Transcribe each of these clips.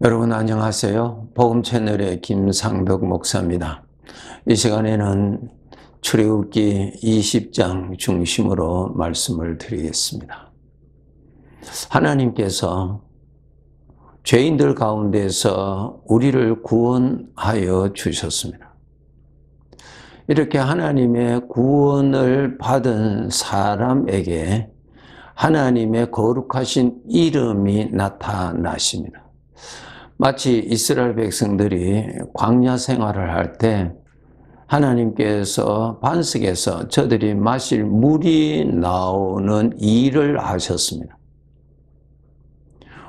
여러분 안녕하세요. 복음 채널의 김상벽 목사입니다. 이 시간에는 출애굽기 20장 중심으로 말씀을 드리겠습니다. 하나님께서 죄인들 가운데서 우리를 구원하여 주셨습니다. 이렇게 하나님의 구원을 받은 사람에게 하나님의 거룩하신 이름이 나타나십니다. 마치 이스라엘 백성들이 광야 생활을 할 때 하나님께서 반석에서 저들이 마실 물이 나오는 일을 하셨습니다.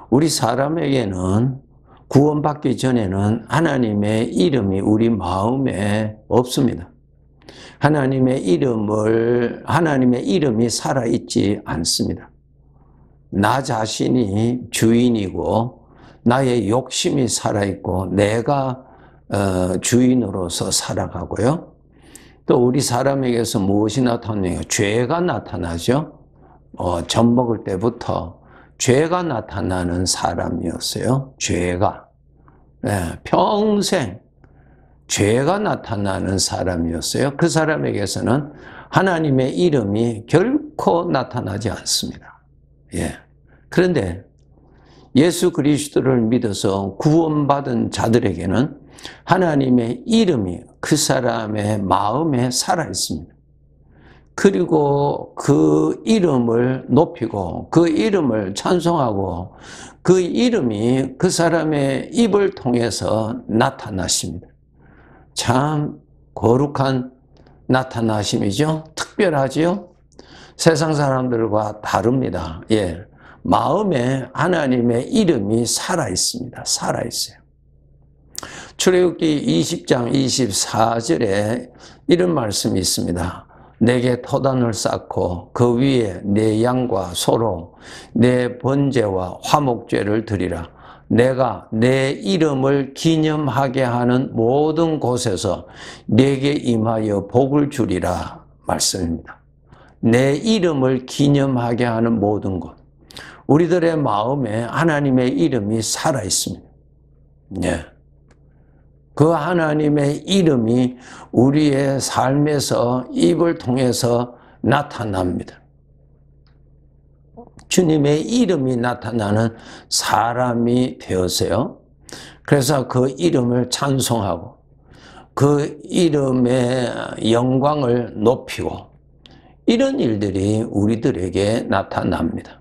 우리 사람에게는 구원받기 전에는 하나님의 이름이 우리 마음에 없습니다. 하나님의 이름이 살아있지 않습니다. 나 자신이 주인이고 나의 욕심이 살아있고 내가 주인으로서 살아가고요. 또 우리 사람에게서 무엇이 나타나요? 죄가 나타나죠. 젖 먹을 때부터 죄가 나타나는 사람이었어요. 죄가. 평생 죄가 나타나는 사람이었어요. 그 사람에게서는 하나님의 이름이 결코 나타나지 않습니다. 그런데 예수 그리스도를 믿어서 구원받은 자들에게는 하나님의 이름이 그 사람의 마음에 살아있습니다. 그리고 그 이름을 높이고 그 이름을 찬송하고 그 이름이 그 사람의 입을 통해서 나타나십니다. 참 거룩한 나타나심이죠. 특별하지요. 세상 사람들과 다릅니다. 마음에 하나님의 이름이 살아있습니다. 살아있어요. 출애굽기 20장 24절에 이런 말씀이 있습니다. 내게 토단을 쌓고 그 위에 내 양과 소로 내 번제와 화목제를 드리라. 내가 내 이름을 기념하게 하는 모든 곳에서 내게 임하여 복을 주리라 말씀입니다. 내 이름을 기념하게 하는 모든 곳. 우리들의 마음에 하나님의 이름이 살아있습니다. 그 하나님의 이름이 우리의 삶에서 입을 통해서 나타납니다. 주님의 이름이 나타나는 사람이 되었어요. 그래서 그 이름을 찬송하고 그 이름의 영광을 높이고 이런 일들이 우리들에게 나타납니다.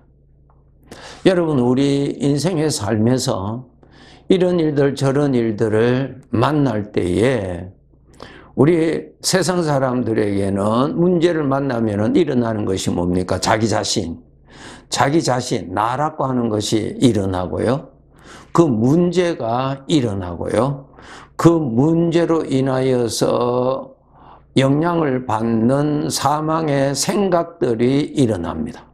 여러분, 우리 인생의 삶에서 이런 일들 저런 일들을 만날 때에 우리 세상 사람들에게는 문제를 만나면 일어나는 것이 뭡니까? 자기 자신, 나라고 하는 것이 일어나고요. 그 문제가 일어나고요. 그 문제로 인하여서 영향을 받는 사망의 생각들이 일어납니다.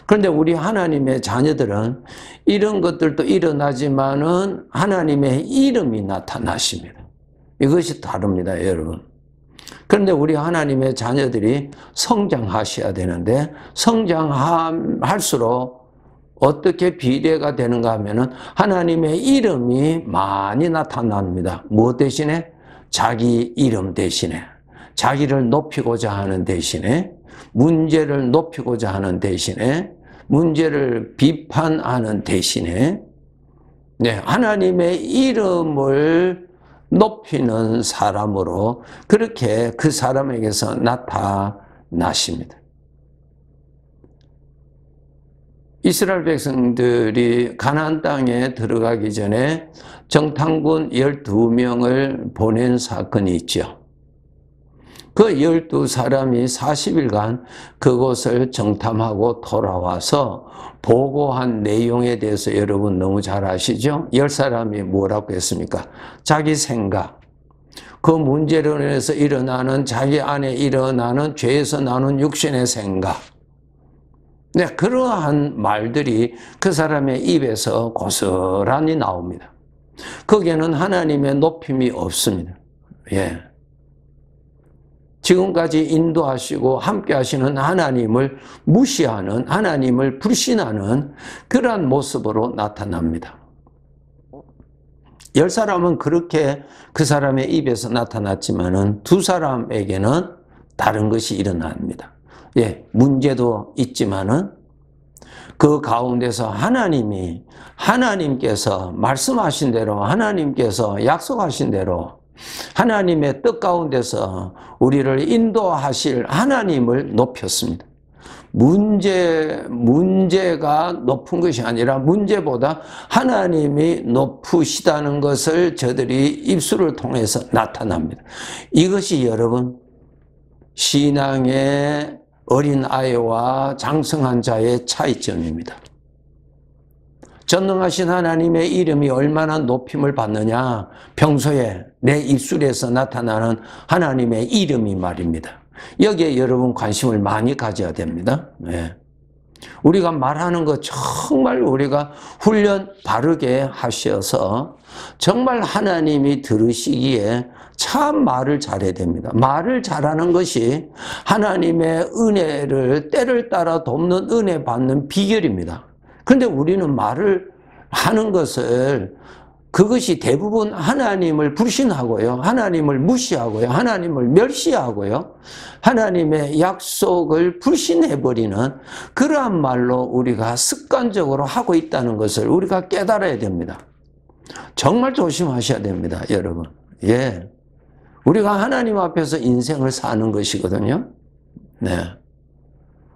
그런데 우리 하나님의 자녀들은 이런 것들도 일어나지만은 하나님의 이름이 나타나십니다. 이것이 다릅니다, 여러분. 그런데 우리 하나님의 자녀들이 성장하셔야 되는데 성장할수록 어떻게 비례가 되는가 하면은 하나님의 이름이 많이 나타납니다. 무엇 대신에? 자기 이름 대신에. 자기를 높이고자 하는 대신에, 문제를 높이고자 하는 대신에, 문제를 비판하는 대신에 하나님의 이름을 높이는 사람으로 그렇게 그 사람에게서 나타나십니다. 이스라엘 백성들이 가나안 땅에 들어가기 전에 정탐꾼 12명을 보낸 사건이 있죠. 그 12사람이 40일간 그곳을 정탐하고 돌아와서 보고한 내용에 대해서 여러분 너무 잘 아시죠? 10사람이 뭐라고 했습니까? 자기 생각, 그 문제로 인해서 일어나는 자기 안에 일어나는 죄에서 나는 육신의 생각. 그러한 말들이 그 사람의 입에서 고스란히 나옵니다. 거기에는 하나님의 높임이 없습니다. 지금까지 인도하시고 함께 하시는 하나님을 무시하는, 하나님을 불신하는 그러한 모습으로 나타납니다. 10사람은 그렇게 그 사람의 입에서 나타났지만은 2사람에게는 다른 것이 일어납니다. 예, 문제도 있지만은 그 가운데서 하나님께서 말씀하신 대로, 하나님께서 약속하신 대로, 하나님의 뜻 가운데서 우리를 인도하실 하나님을 높였습니다. 문제가 높은 것이 아니라 문제보다 하나님이 높으시다는 것을 저들이 입술을 통해서 나타납니다. 이것이 여러분, 신앙의 어린아이와 장성한 자의 차이점입니다. 전능하신 하나님의 이름이 얼마나 높임을 받느냐, 평소에 내 입술에서 나타나는 하나님의 이름이 말입니다. 여기에 여러분 관심을 많이 가져야 됩니다. 네. 우리가 말하는 것 정말 우리가 훈련 바르게 하셔서 정말 하나님이 들으시기에 참 말을 잘해야 됩니다. 말을 잘하는 것이 하나님의 은혜를 때를 따라 돕는 은혜 받는 비결입니다. 그런데 우리는 말을 하는 것을 그것이 대부분 하나님을 불신하고요. 하나님을 무시하고요. 하나님을 멸시하고요. 하나님의 약속을 불신해버리는 그러한 말로 우리가 습관적으로 하고 있다는 것을 우리가 깨달아야 됩니다. 정말 조심하셔야 됩니다, 여러분. 예. 우리가 하나님 앞에서 인생을 사는 것이거든요. 네.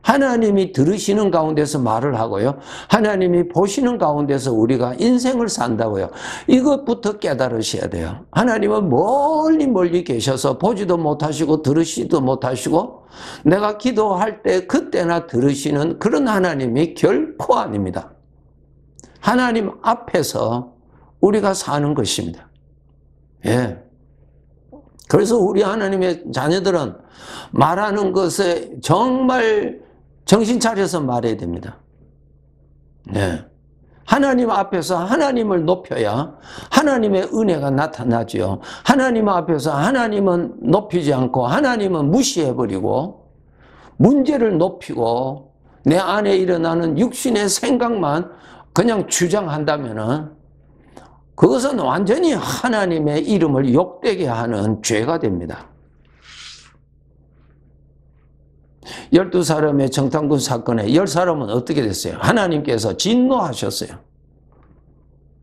하나님이 들으시는 가운데서 말을 하고요. 하나님이 보시는 가운데서 우리가 인생을 산다고요. 이것부터 깨달으셔야 돼요. 하나님은 멀리 계셔서 보지도 못하시고 들으시지도 못하시고 내가 기도할 때 그때나 들으시는 그런 하나님이 결코 아닙니다. 하나님 앞에서 우리가 사는 것입니다. 예. 그래서 우리 하나님의 자녀들은 말하는 것에 정말 정신 차려서 말해야 됩니다. 네. 하나님 앞에서 하나님을 높여야 하나님의 은혜가 나타나죠. 하나님 앞에서 하나님은 높이지 않고 하나님은 무시해버리고 문제를 높이고 내 안에 일어나는 육신의 생각만 그냥 주장한다면은 그것은 완전히 하나님의 이름을 욕되게 하는 죄가 됩니다. 12사람의 정탐꾼 사건에 10사람은 어떻게 됐어요? 하나님께서 진노하셨어요.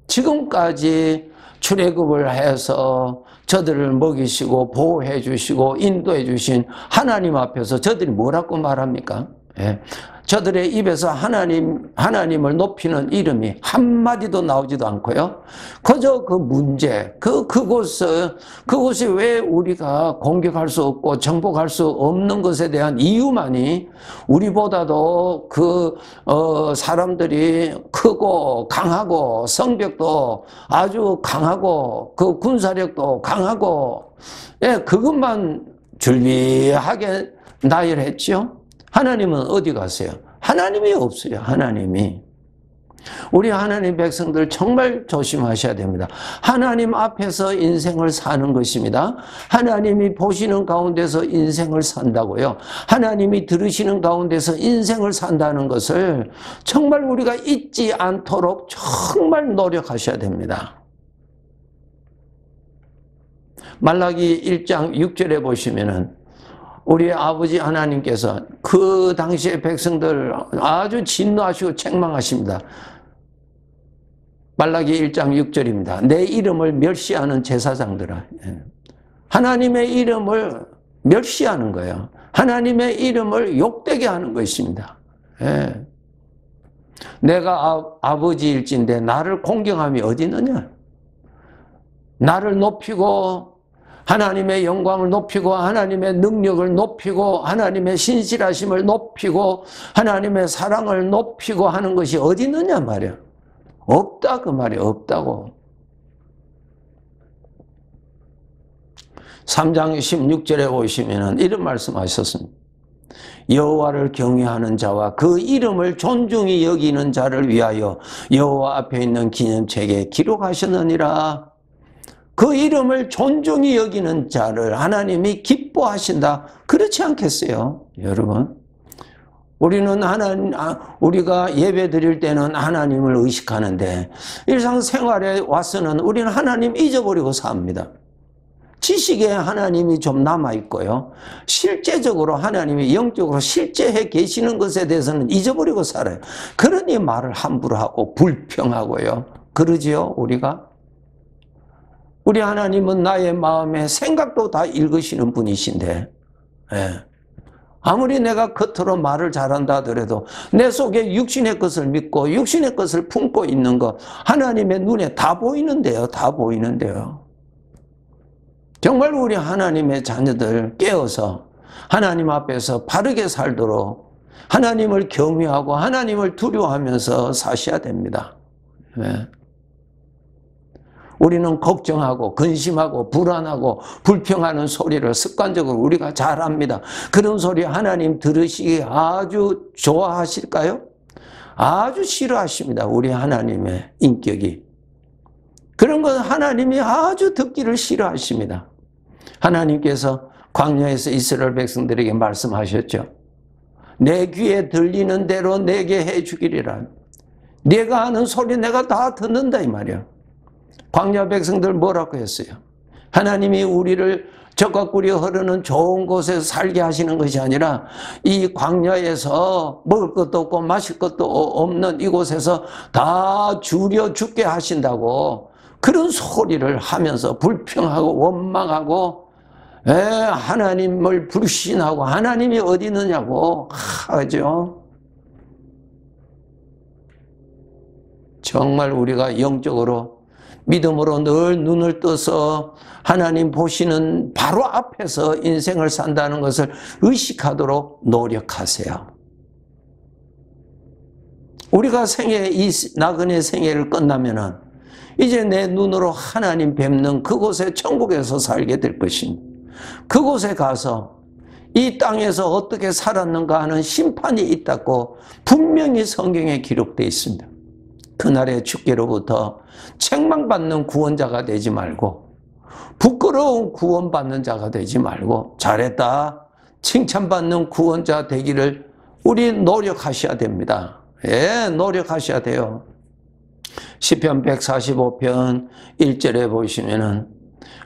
지금까지 출애굽을 해서 저들을 먹이시고 보호해 주시고 인도해 주신 하나님 앞에서 저들이 뭐라고 말합니까? 예. 저들의 입에서 하나님을 높이는 이름이 한마디도 나오지도 않고요. 그저 그 문제, 그곳이 왜 우리가 공격할 수 없고 정복할 수 없는 것에 대한 이유만이 우리보다도 사람들이 크고 강하고 성벽도 아주 강하고 그 군사력도 강하고, 예, 그것만 줄비하게 나열했죠. 하나님은 어디 가세요? 하나님이 없어요. 하나님이. 우리 하나님 백성들 정말 조심하셔야 됩니다. 하나님 앞에서 인생을 사는 것입니다. 하나님이 보시는 가운데서 인생을 산다고요. 하나님이 들으시는 가운데서 인생을 산다는 것을 정말 우리가 잊지 않도록 정말 노력하셔야 됩니다. 말라기 1장 6절에 보시면은 우리 아버지 하나님께서 그 당시의 백성들 아주 진노하시고 책망하십니다. 말라기 1장 6절입니다. 내 이름을 멸시하는 제사장들아. 하나님의 이름을 멸시하는 거예요. 하나님의 이름을 욕되게 하는 것입니다. 예. 내가 아버지일진데 나를 공경함이 어디 있느냐? 나를 높이고 하나님의 영광을 높이고 하나님의 능력을 높이고 하나님의 신실하심을 높이고 하나님의 사랑을 높이고 하는 것이 어디 있느냐 말이야. 없다 그 말이 없다고. 3장 16절에 보시면 이런 말씀하셨습니다. 여호와를 경외하는 자와 그 이름을 존중히 여기는 자를 위하여 여호와 앞에 있는 기념책에 기록하셨느니라. 그 이름을 존중히 여기는 자를 하나님이 기뻐하신다. 그렇지 않겠어요, 여러분? 우리는 우리가 예배 드릴 때는 하나님을 의식하는데 일상생활에 와서는 우리는 하나님 잊어버리고 삽니다. 지식에 하나님이 좀 남아있고요. 실제적으로 하나님이 영적으로 실제해 계시는 것에 대해서는 잊어버리고 살아요. 그러니 말을 함부로 하고 불평하고요. 그러지요, 우리가? 우리 하나님은 나의 마음의 생각도 다 읽으시는 분이신데, 예. 아무리 내가 겉으로 말을 잘한다 하더라도 내 속에 육신의 것을 믿고 육신의 것을 품고 있는 것, 하나님의 눈에 다 보이는데요. 다 보이는데요. 정말 우리 하나님의 자녀들 깨어서 하나님 앞에서 바르게 살도록 하나님을 경외하고 하나님을 두려워하면서 사셔야 됩니다. 네. 우리는 걱정하고 근심하고 불안하고 불평하는 소리를 습관적으로 우리가 잘 합니다. 그런 소리 하나님 들으시기 아주 좋아하실까요? 아주 싫어하십니다. 우리 하나님의 인격이. 그런 건 하나님이 아주 듣기를 싫어하십니다. 하나님께서 광야에서 이스라엘 백성들에게 말씀하셨죠. 내 귀에 들리는 대로 내게 해주기리라. 네가 하는 소리 내가 다 듣는다 이 말이야. 광야 백성들 뭐라고 했어요? 하나님이 우리를 젖과 꿀이 흐르는 좋은 곳에서 살게 하시는 것이 아니라 이 광야에서 먹을 것도 없고 마실 것도 없는 이곳에서 다 줄여 죽게 하신다고 그런 소리를 하면서 불평하고 원망하고 하나님을 불신하고 하나님이 어디 있느냐고 하죠. 정말 우리가 영적으로 믿음으로 늘 눈을 떠서 하나님 보시는 바로 앞에서 인생을 산다는 것을 의식하도록 노력하세요. 우리가 이 나그네 생애를 끝나면은 이제 내 눈으로 하나님 뵙는 그곳에 천국에서 살게 될 것입니다. 그곳에 가서 이 땅에서 어떻게 살았는가 하는 심판이 있다고 분명히 성경에 기록되어 있습니다. 그날의 주께로부터 책망받는 구원자가 되지 말고 부끄러운 구원받는 자가 되지 말고 잘했다 칭찬받는 구원자 되기를 우리 노력하셔야 됩니다. 예, 노력하셔야 돼요. 시편 145편 1절에 보시면은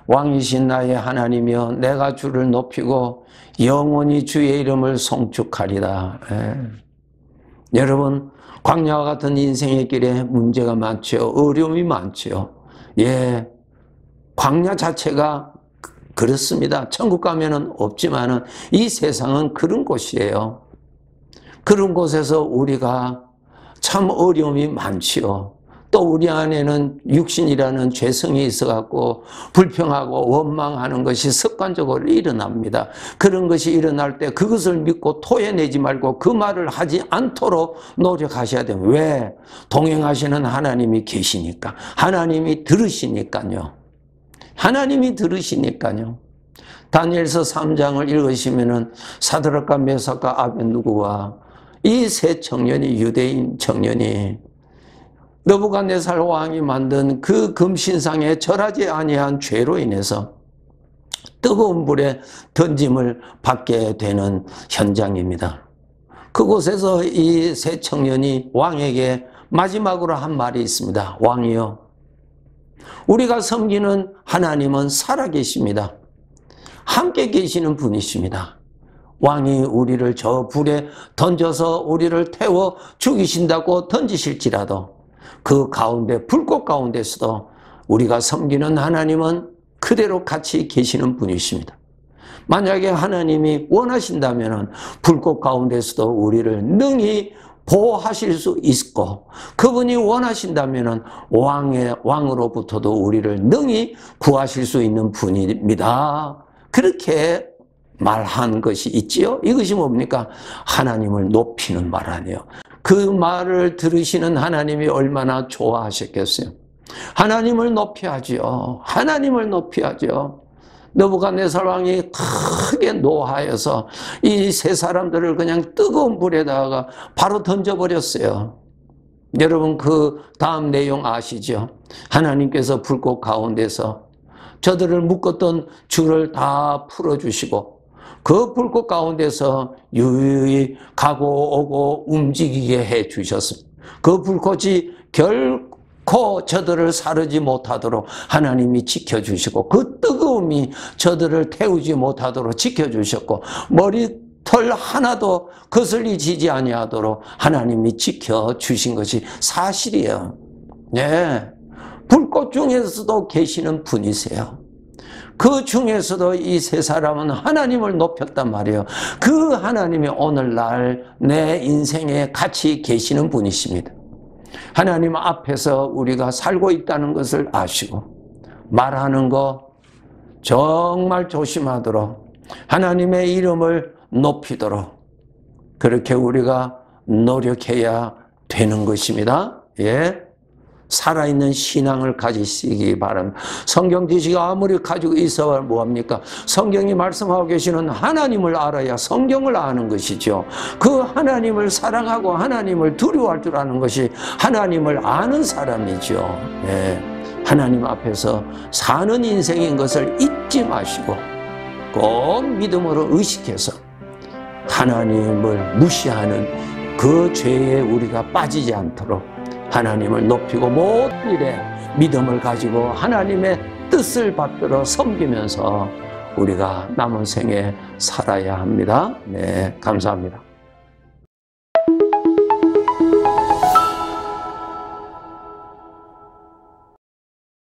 왕이신 나의 하나님이여 내가 주를 높이고 영원히 주의 이름을 송축하리라. 예. 여러분 광야와 같은 인생의 길에 문제가 많죠. 어려움이 많죠. 예, 광야 자체가 그렇습니다. 천국 가면은 없지만은 이 세상은 그런 곳이에요. 그런 곳에서 우리가 참 어려움이 많지요. 또 우리 안에는 육신이라는 죄성이 있어갖고 불평하고 원망하는 것이 습관적으로 일어납니다. 그런 것이 일어날 때 그것을 믿고 토해내지 말고 그 말을 하지 않도록 노력하셔야 돼요. 왜? 동행하시는 하나님이 계시니까. 하나님이 들으시니까요. 하나님이 들으시니까요. 다니엘서 3장을 읽으시면은 사드락과 메삭과 아벳느고와 이 세 청년이 유대인 청년이 느부갓네살 왕이 만든 그 금신상에 절하지 아니한 죄로 인해서 뜨거운 불에 던짐을 받게 되는 현장입니다. 그곳에서 이 세 청년이 왕에게 마지막으로 한 말이 있습니다. 왕이여, 우리가 섬기는 하나님은 살아계십니다. 함께 계시는 분이십니다. 왕이 우리를 저 불에 던져서 우리를 태워 죽이신다고 던지실지라도 그 가운데 불꽃 가운데서도 우리가 섬기는 하나님은 그대로 같이 계시는 분이십니다. 만약에 하나님이 원하신다면 불꽃 가운데서도 우리를 능히 보호하실 수 있고 그분이 원하신다면 왕으로부터도 우리를 능히 구하실 수 있는 분입니다. 그렇게 말한 것이 있지요. 이것이 뭡니까? 하나님을 높이는 말 아니에요. 그 말을 들으시는 하나님이 얼마나 좋아하셨겠어요. 하나님을 높여야죠. 하나님을 높여야죠. 느부갓네살 왕이 크게 노하여서 이 세 사람들을 그냥 뜨거운 불에다가 바로 던져버렸어요. 여러분 그 다음 내용 아시죠? 하나님께서 불꽃 가운데서 저들을 묶었던 줄을 다 풀어주시고 그 불꽃 가운데서 유유히 가고 오고 움직이게 해 주셨습니다. 그 불꽃이 결코 저들을 사르지 못하도록 하나님이 지켜주시고, 그 뜨거움이 저들을 태우지 못하도록 지켜주셨고, 머리털 하나도 거슬리지 아니하도록 하나님이 지켜주신 것이 사실이에요. 네. 불꽃 중에서도 계시는 분이세요. 그 중에서도 이 세 사람은 하나님을 높였단 말이에요. 그 하나님이 오늘날 내 인생에 같이 계시는 분이십니다. 하나님 앞에서 우리가 살고 있다는 것을 아시고, 말하는 거 정말 조심하도록, 하나님의 이름을 높이도록 그렇게 우리가 노력해야 되는 것입니다. 예. 살아있는 신앙을 가지시기 바랍니다. 성경 지식이 아무리 가지고 있어 뭐합니까? 성경이 말씀하고 계시는 하나님을 알아야 성경을 아는 것이죠. 그 하나님을 사랑하고 하나님을 두려워할 줄 아는 것이 하나님을 아는 사람이죠. 네. 하나님 앞에서 사는 인생인 것을 잊지 마시고 꼭 믿음으로 의식해서 하나님을 무시하는 그 죄에 우리가 빠지지 않도록 하나님을 높이고 모든 일에 믿음을 가지고 하나님의 뜻을 받들어 섬기면서 우리가 남은 생에 살아야 합니다. 네, 감사합니다.